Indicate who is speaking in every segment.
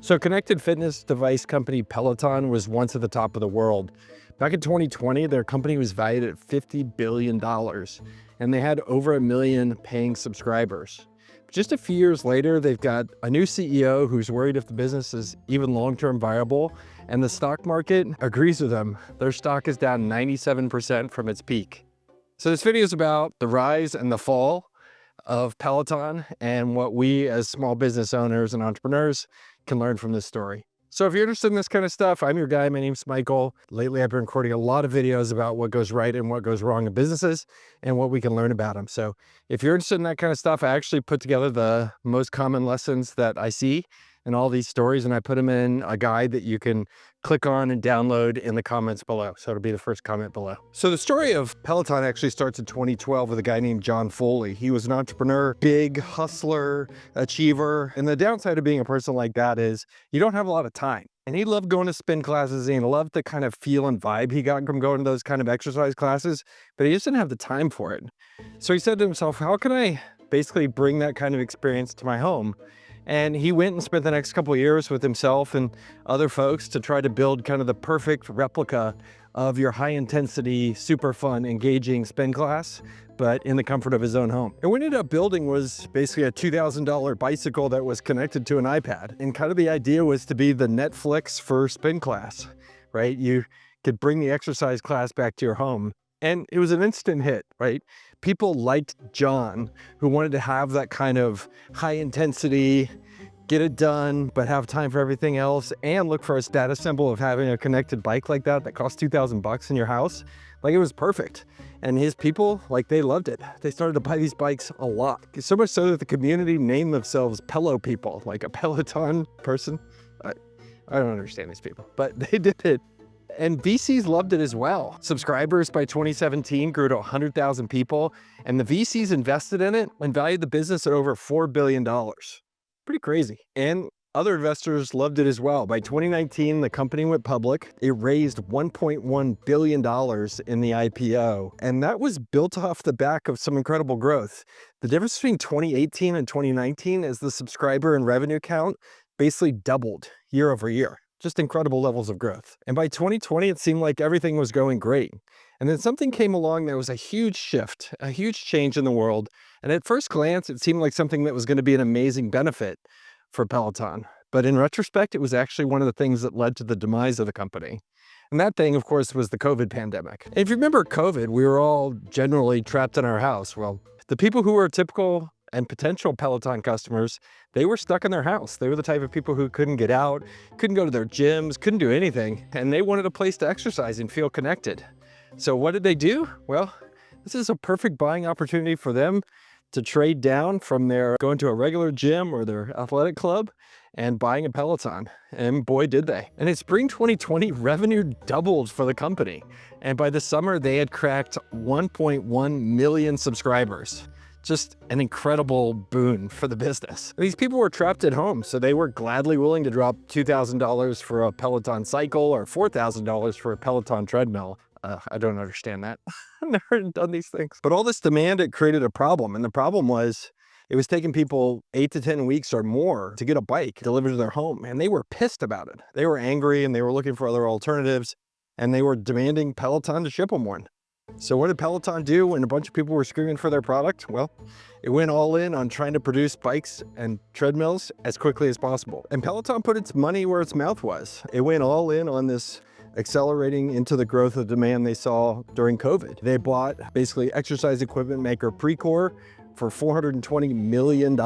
Speaker 1: So connected fitness device company Peloton was once at the top of the world. Back in 2020, their company was valued at $50 billion, and they had over 1 million paying subscribers. Just a few years later, they've got a new CEO who's worried if the business is even long-term viable, and the stock market agrees with them. Their stock is down 97% from its peak. So this video is about the rise and the fall of Peloton and what we as small business owners and entrepreneurs can learn from this story. So if you're interested in this kind of stuff, I'm your guy. My name's Michael. Lately, I've been recording a lot of videos about what goes right and what goes wrong in businesses and what we can learn about them. So if you're interested in that kind of stuff, I actually put together the most common lessons that I see in all these stories, and I put them in a guide that you can click on and download in the comments below. So it'll be the first comment below. So the story of Peloton actually starts in 2012 with a guy named John Foley. He was an entrepreneur, big hustler, achiever. And the downside of being a person like that is you don't have a lot of time. And he loved going to spin classes, and he loved the kind of feel and vibe he got from going to those kind of exercise classes, but he just didn't have the time for it. So he said to himself, how can I basically bring that kind of experience to my home? And he went and spent the next couple of years with himself and other folks to try to build kind of the perfect replica of your high intensity, super fun, engaging spin class, but in the comfort of his own home. And what he ended up building was basically a $2,000 bicycle that was connected to an iPad. And kind of the idea was to be the Netflix for spin class, right? You could bring the exercise class back to your home. And it was an instant hit, right? People liked John, who wanted to have that kind of high intensity, get it done, but have time for everything else, and look for a status symbol of having a connected bike like that costs $2,000 in your house. Like, it was perfect. And his people, like, they loved it. They started to buy these bikes a lot. So much so that the community named themselves Pelo people, like a Peloton person. I don't understand these people, but they did it. And VCs loved it as well. Subscribers by 2017 grew to 100,000 people, and the VCs invested in it and valued the business at over $4 billion. Pretty crazy. And other investors loved it as well. By 2019, the company went public. It raised $1.1 billion in the IPO, and that was built off the back of some incredible growth. The difference between 2018 and 2019 is the subscriber and revenue count basically doubled year over year. Just incredible levels of growth. And by 2020, it seemed like everything was going great. And then something came along that was a huge shift, a huge change in the world. And at first glance, it seemed like something that was going to be an amazing benefit for Peloton. But in retrospect, it was actually one of the things that led to the demise of the company. And that thing, of course, was the COVID pandemic. And if you remember COVID, we were all generally trapped in our house. Well, the people who were typical and potential Peloton customers, they were stuck in their house. They were the type of people who couldn't get out, couldn't go to their gyms, couldn't do anything, and they wanted a place to exercise and feel connected. So what did they do? Well, this is a perfect buying opportunity for them to trade down from their going to a regular gym or their athletic club and buying a Peloton. And boy, did they. And in spring 2020, revenue doubled for the company. And by the summer, they had cracked 1.1 million subscribers. Just an incredible boon for the business. These people were trapped at home, so they were gladly willing to drop $2,000 for a Peloton cycle or $4,000 for a Peloton treadmill. I don't understand that. I've never done these things. But all this demand, it created a problem. And the problem was it was taking people 8 to 10 weeks or more to get a bike delivered to their home. And they were pissed about it. They were angry and they were looking for other alternatives. And they were demanding Peloton to ship them one. So what did Peloton do when a bunch of people were screaming for their product? Well, it went all in on trying to produce bikes and treadmills as quickly as possible. And Peloton put its money where its mouth was. It went all in on this accelerating into the growth of demand they saw during COVID. They bought basically exercise equipment maker Precor for $420 million.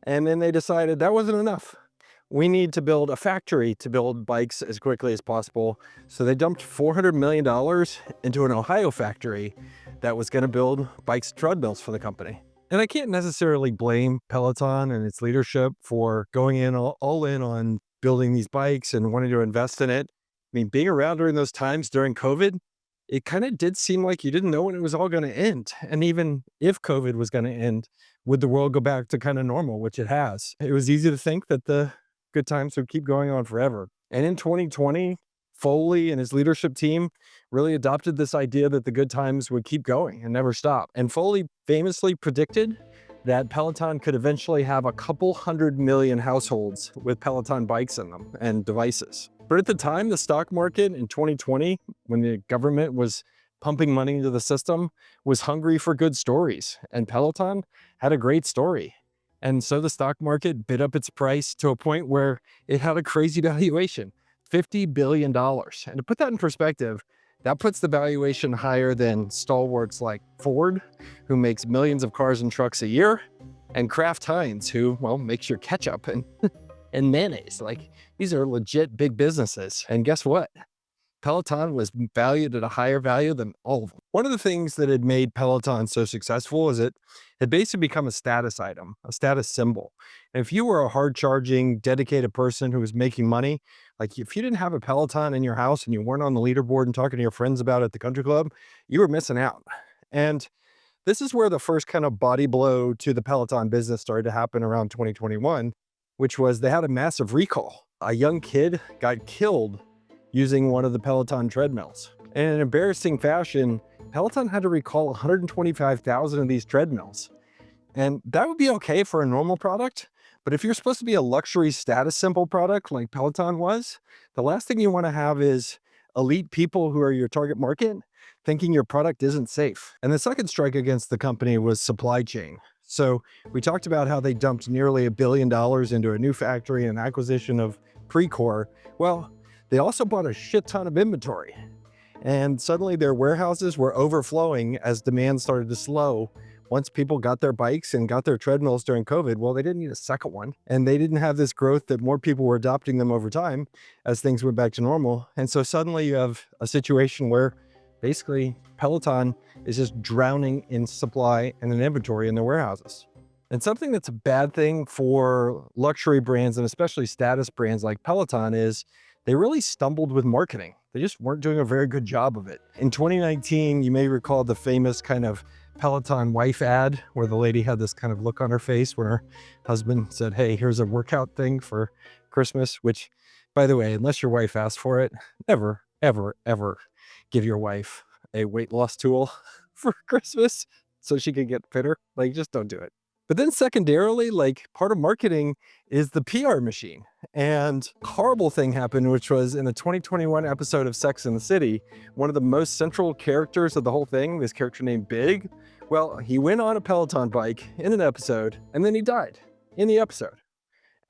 Speaker 1: And then they decided that wasn't enough. We need to build a factory to build bikes as quickly as possible. So they dumped $400 million into an Ohio factory that was going to build bikes and treadmills for the company. And I can't necessarily blame Peloton and its leadership for going in all in on building these bikes and wanting to invest in it. I mean, being around during those times during COVID, it kind of did seem like you didn't know when it was all going to end. And even if COVID was going to end, would the world go back to kind of normal, which it has? It was easy to think that the good times would keep going on forever. And in 2020, Foley and his leadership team really adopted this idea that the good times would keep going and never stop. And Foley famously predicted that Peloton could eventually have a couple 100 million households with Peloton bikes in them and devices. But at the time, the stock market in 2020, when the government was pumping money into the system, was hungry for good stories. And Peloton had a great story. And so the stock market bid up its price to a point where it had a crazy valuation, $50 billion. And to put that in perspective, that puts the valuation higher than stalwarts like Ford, who makes millions of cars and trucks a year, and Kraft Heinz, who, well, makes your ketchup and mayonnaise. Like, these are legit big businesses. And guess what? Peloton was valued at a higher value than all of them. One of the things that had made Peloton so successful is it had basically become a status item, a status symbol. And if you were a hard-charging, dedicated person who was making money, like if you didn't have a Peloton in your house and you weren't on the leaderboard and talking to your friends about it at the country club, you were missing out. And this is where the first kind of body blow to the Peloton business started to happen around 2021, which was they had a massive recall. A young kid got killed using one of the Peloton treadmills. And in an embarrassing fashion, Peloton had to recall 125,000 of these treadmills. And that would be okay for a normal product, but if you're supposed to be a luxury status symbol product like Peloton was, the last thing you want to have is elite people who are your target market thinking your product isn't safe. And the second strike against the company was supply chain. So we talked about how they dumped nearly $1 billion into a new factory and acquisition of Precor. Well, they also bought a shit ton of inventory. And suddenly their warehouses were overflowing as demand started to slow. Once people got their bikes and got their treadmills during COVID, well, they didn't need a second one. And they didn't have this growth that more people were adopting them over time as things went back to normal. And so suddenly you have a situation where basically Peloton is just drowning in supply and in inventory in their warehouses. And something that's a bad thing for luxury brands and especially status brands like Peloton is they really stumbled with marketing. They just weren't doing a very good job of it. In 2019, you may recall the famous kind of Peloton wife ad where the lady had this kind of look on her face when her husband said, hey, here's a workout thing for Christmas, which, by the way, unless your wife asked for it, never, ever, ever give your wife a weight loss tool for Christmas so she can get fitter. Like, just don't do it. But then secondarily, like part of marketing is the PR machine. And a horrible thing happened, which was in the 2021 episode of Sex and the City, one of the most central characters of the whole thing, this character named Big, well, he went on a Peloton bike in an episode and then he died in the episode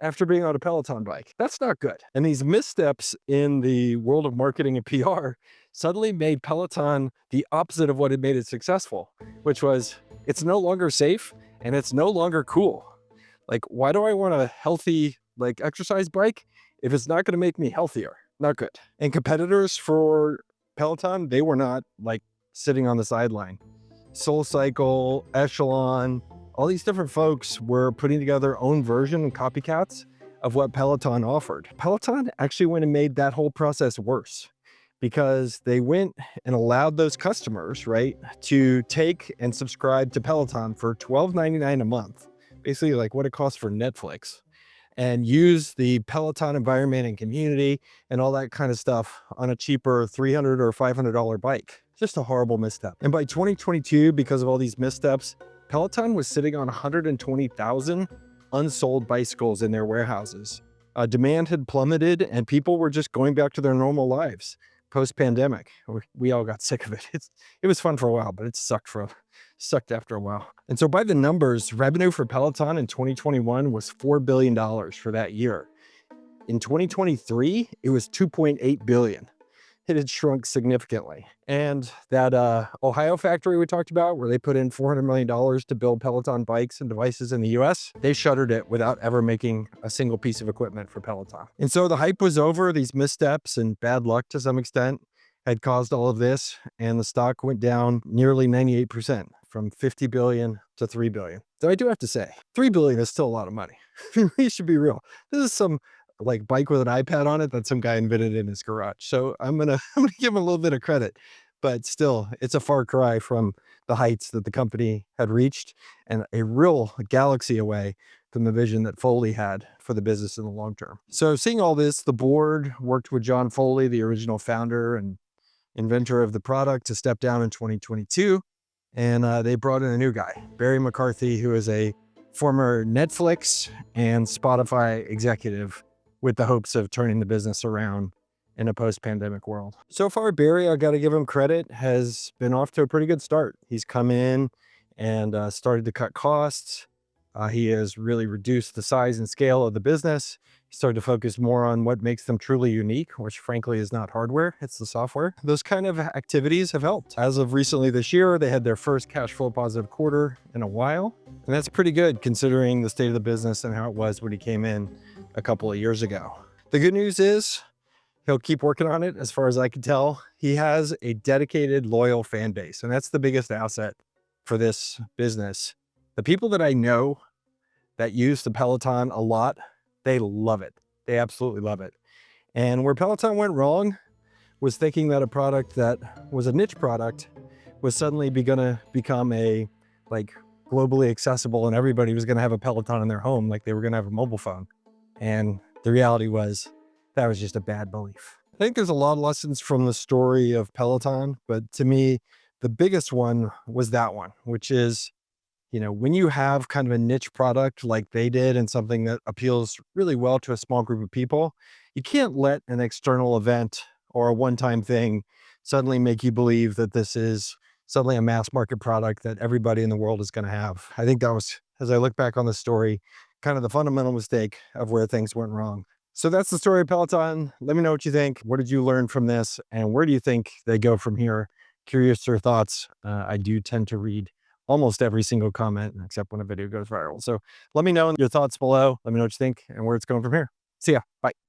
Speaker 1: after being on a Peloton bike. That's not good. And these missteps in the world of marketing and PR suddenly made Peloton the opposite of what had made it successful, which was it's no longer safe and it's no longer cool. Like, why do I want a healthy, like, exercise bike if it's not going to make me healthier? Not good. And competitors for Peloton, they were not like sitting on the sideline. SoulCycle, Echelon, all these different folks were putting together their own version and copycats of what Peloton offered. Peloton actually went and made that whole process worse because they went and allowed those customers, right, to take and subscribe to Peloton for $12.99 a month, basically like what it costs for Netflix, and use the Peloton environment and community and all that kind of stuff on a cheaper $300 or $500 bike. Just a horrible misstep. And by 2022, because of all these missteps, Peloton was sitting on 120,000 unsold bicycles in their warehouses. Demand had plummeted and people were just going back to their normal lives post-pandemic. We all got sick of it. It was fun for a while, but it sucked after a while. And so by the numbers, revenue for Peloton in 2021 was $4 billion for that year. In 2023, it was $2.8 billion. It had shrunk significantly. And that Ohio factory we talked about, where they put in $400 million to build Peloton bikes and devices in the US, they shuttered it without ever making a single piece of equipment for Peloton. And so the hype was over. These missteps and bad luck to some extent had caused all of this, and the stock went down nearly 98% from 50 billion to 3 billion. So I do have to say, 3 billion is still a lot of money. We should be real. This is some like bike with an iPad on it that some guy invented in his garage. So I'm gonna give him a little bit of credit, but still it's a far cry from the heights that the company had reached and a real galaxy away from the vision that Foley had for the business in the long term. So seeing all this, the board worked with John Foley, the original founder and inventor of the product, to step down in 2022. And they brought in a new guy, Barry McCarthy, who is a former Netflix and Spotify executive with the hopes of turning the business around in a post-pandemic world. So far, Barry, I got to give him credit, has been off to a pretty good start. He's come in and started to cut costs. He has really reduced the size and scale of the business. He started to focus more on what makes them truly unique, which frankly is not hardware, it's the software. Those kind of activities have helped. As of recently this year, they had their first cash flow positive quarter in a while. And that's pretty good considering the state of the business and how it was when he came in a couple of years ago. The good news is he'll keep working on it. As far as I can tell, he has a dedicated, loyal fan base, and that's the biggest asset for this business. The people that I know that use the Peloton a lot, they love it. They absolutely love it. And where Peloton went wrong was thinking that a product that was a niche product was suddenly gonna become a globally accessible, and everybody was gonna have a Peloton in their home like they were gonna have a mobile phone. And the reality was that was just a bad belief. I think there's a lot of lessons from the story of Peloton, but to me, the biggest one was that one, which is, when you have kind of a niche product like they did and something that appeals really well to a small group of people, you can't let an external event or a one-time thing suddenly make you believe that this is suddenly a mass market product that everybody in the world is going to have. I think that was, as I look back on the story, kind of the fundamental mistake of where things went wrong. So that's the story of Peloton. Let me know what you think. What did you learn from this? And where do you think they go from here? Curious your thoughts. I do tend to read almost every single comment, except when a video goes viral. So let me know your thoughts below. Let me know what you think and where it's going from here. See ya. Bye.